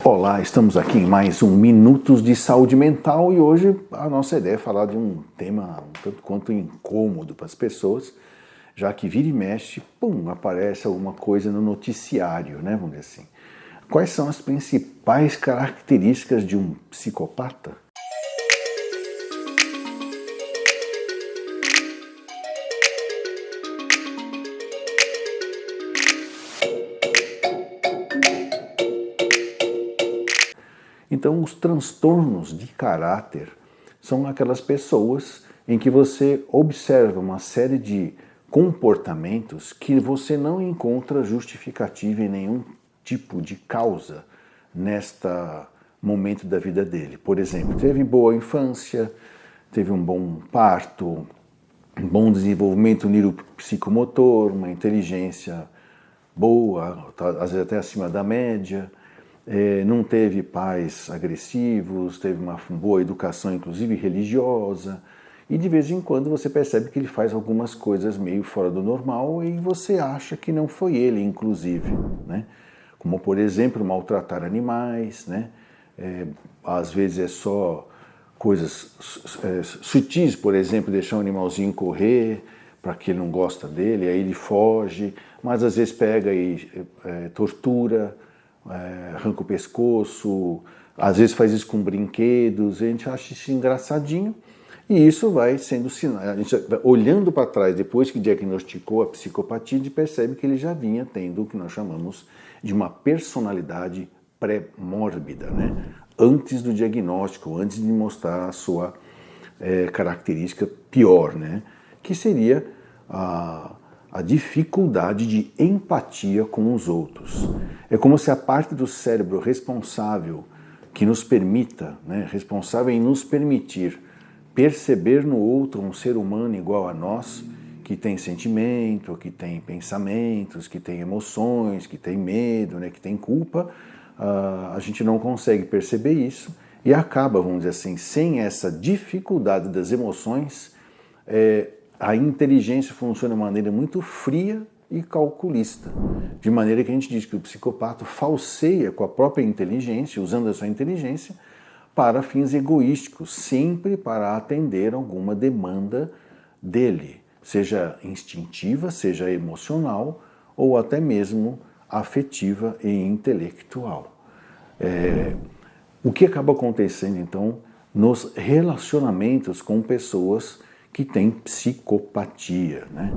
Olá, estamos aqui em mais um Minutos de Saúde Mental e hoje a nossa ideia é falar de um tema um tanto quanto incômodo para as pessoas, já que vira e mexe, aparece alguma coisa no noticiário, né, vamos dizer assim. Quais são as principais características de um psicopata? Então, os transtornos de caráter são aquelas pessoas em que você observa uma série de comportamentos que você não encontra justificativa em nenhum tipo de causa nesta momento da vida dele. Por exemplo, teve boa infância, teve um bom parto, um bom desenvolvimento neuropsicomotor, uma inteligência boa, às vezes até acima da média, não teve pais agressivos, teve uma boa educação, inclusive religiosa, e de vez em quando você percebe que ele faz algumas coisas meio fora do normal e você acha que não foi ele, inclusive, né? Como, por exemplo, maltratar animais, né? Às vezes é só coisas sutis, por exemplo, deixar um animalzinho correr para que ele não gosta dele, aí ele foge, mas às vezes pega e tortura, arranca o pescoço, às vezes faz isso com brinquedos, a gente acha isso engraçadinho e isso vai sendo sinal. A gente olhando para trás, depois que diagnosticou a psicopatia, a gente percebe que ele já vinha tendo o que nós chamamos de uma personalidade pré-mórbida, né? Antes do diagnóstico, antes de mostrar a sua característica pior, né? Que seria a dificuldade de empatia com os outros. É como se a parte do cérebro responsável que nos permita, né, responsável em nos permitir perceber no outro um ser humano igual a nós, que tem sentimento, que tem pensamentos, que tem emoções, que tem medo, né, que tem culpa, a gente não consegue perceber isso e acaba, vamos dizer assim, sem essa dificuldade das emoções, a inteligência funciona de maneira muito fria e calculista, de maneira que a gente diz que o psicopata falseia com a própria inteligência, usando a sua inteligência, para fins egoísticos, sempre para atender alguma demanda dele, seja instintiva, seja emocional ou até mesmo afetiva e intelectual. O que acaba acontecendo, então, nos relacionamentos com pessoas que têm psicopatia, né?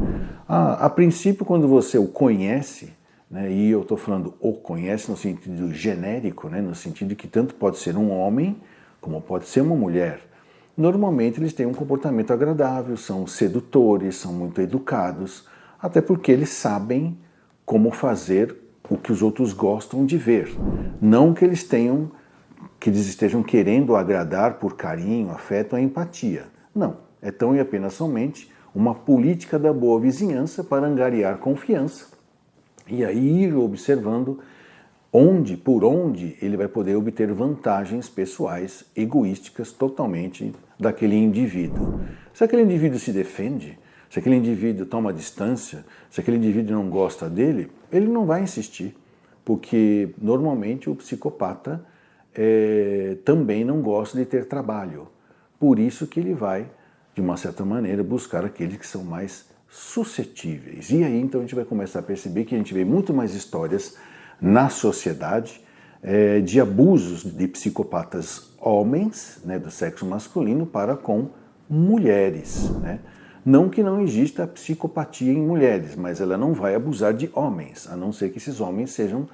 A princípio, quando você o conhece, né, e eu estou falando o conhece no sentido genérico, né, no sentido de que tanto pode ser um homem como pode ser uma mulher, normalmente eles têm um comportamento agradável, são sedutores, são muito educados, até porque eles sabem como fazer o que os outros gostam de ver. Não que eles estejam querendo agradar por carinho, afeto ou empatia. Não, é tão e apenas somente uma política da boa vizinhança para angariar confiança e aí ir observando por onde ele vai poder obter vantagens pessoais, egoísticas, totalmente daquele indivíduo. Se aquele indivíduo se defende, se aquele indivíduo toma distância, se aquele indivíduo não gosta dele, ele não vai insistir, porque normalmente o psicopata também não gosta de ter trabalho. Por isso que ele vai, de uma certa maneira, buscar aqueles que são mais suscetíveis. E aí então a gente vai começar a perceber que a gente vê muito mais histórias na sociedade de abusos de psicopatas homens, né, do sexo masculino, para com mulheres, né? Não que não exista psicopatia em mulheres, mas ela não vai abusar de homens, a não ser que esses homens sejam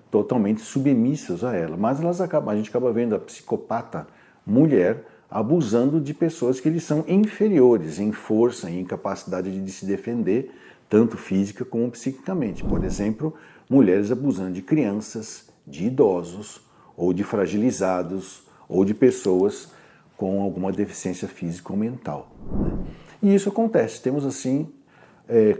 totalmente submissos a ela. Mas a gente acaba vendo a psicopata mulher abusando de pessoas que lhes são inferiores em força, em capacidade de se defender, tanto física como psiquicamente. Por exemplo, mulheres abusando de crianças, de idosos, ou de fragilizados, ou de pessoas com alguma deficiência física ou mental, né? E isso acontece. Temos, assim,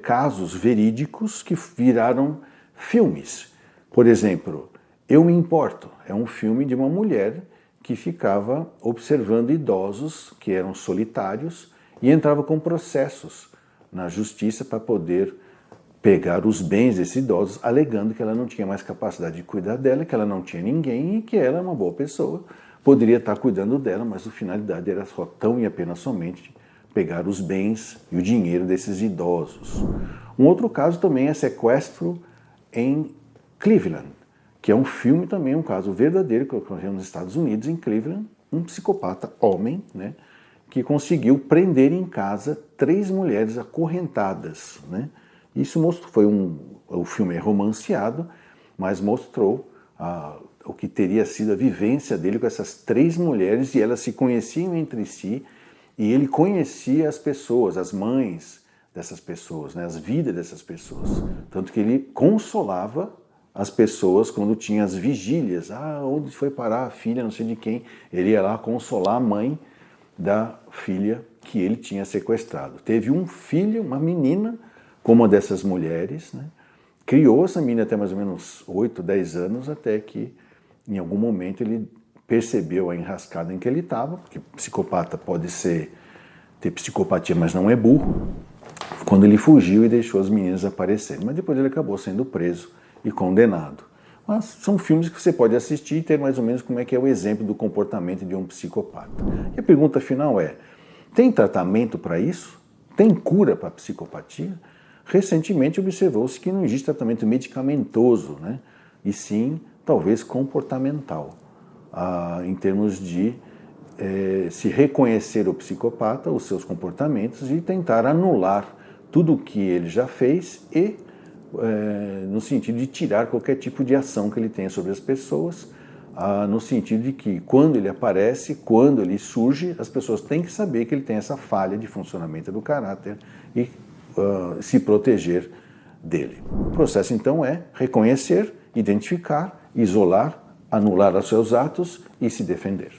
casos verídicos que viraram filmes. Por exemplo, Eu Me Importo é um filme de uma mulher que ficava observando idosos que eram solitários e entrava com processos na justiça para poder pegar os bens desses idosos, alegando que ela não tinha mais capacidade de cuidar dela, que ela não tinha ninguém e que ela é uma boa pessoa, poderia estar cuidando dela, mas a finalidade era só tão e apenas somente pegar os bens e o dinheiro desses idosos. Um outro caso também é sequestro em Cleveland, que é um filme também, um caso verdadeiro que ocorreu nos Estados Unidos, em Cleveland, um psicopata homem, né, que conseguiu prender em casa 3 mulheres acorrentadas, né? Isso mostrou, o filme é romanceado, mas mostrou o que teria sido a vivência dele com essas 3 mulheres, e elas se conheciam entre si, e ele conhecia as pessoas, as mães dessas pessoas, né, as vidas dessas pessoas. Tanto que ele consolava as pessoas quando tinha as vigílias. Onde foi parar a filha, não sei de quem? Ele ia lá consolar a mãe da filha que ele tinha sequestrado. Teve um filho, uma menina, com uma dessas mulheres, né? Criou essa menina até mais ou menos 8, 10 anos, até que em algum momento ele percebeu a enrascada em que ele estava, porque psicopata pode ter psicopatia, mas não é burro, quando ele fugiu e deixou as meninas aparecerem. Mas depois ele acabou sendo preso e condenado. Mas são filmes que você pode assistir e ter mais ou menos como é que é o exemplo do comportamento de um psicopata. E a pergunta final é, tem tratamento para isso? Tem cura para a psicopatia? Recentemente observou-se que não existe tratamento medicamentoso, né? E sim, talvez comportamental, em termos de se reconhecer o psicopata, os seus comportamentos, e tentar anular tudo o que ele já fez e no sentido de tirar qualquer tipo de ação que ele tenha sobre as pessoas, no sentido de que quando ele aparece, quando ele surge, as pessoas têm que saber que ele tem essa falha de funcionamento do caráter e se proteger dele. O processo, então, é reconhecer, identificar, isolar, anular os seus atos e se defender.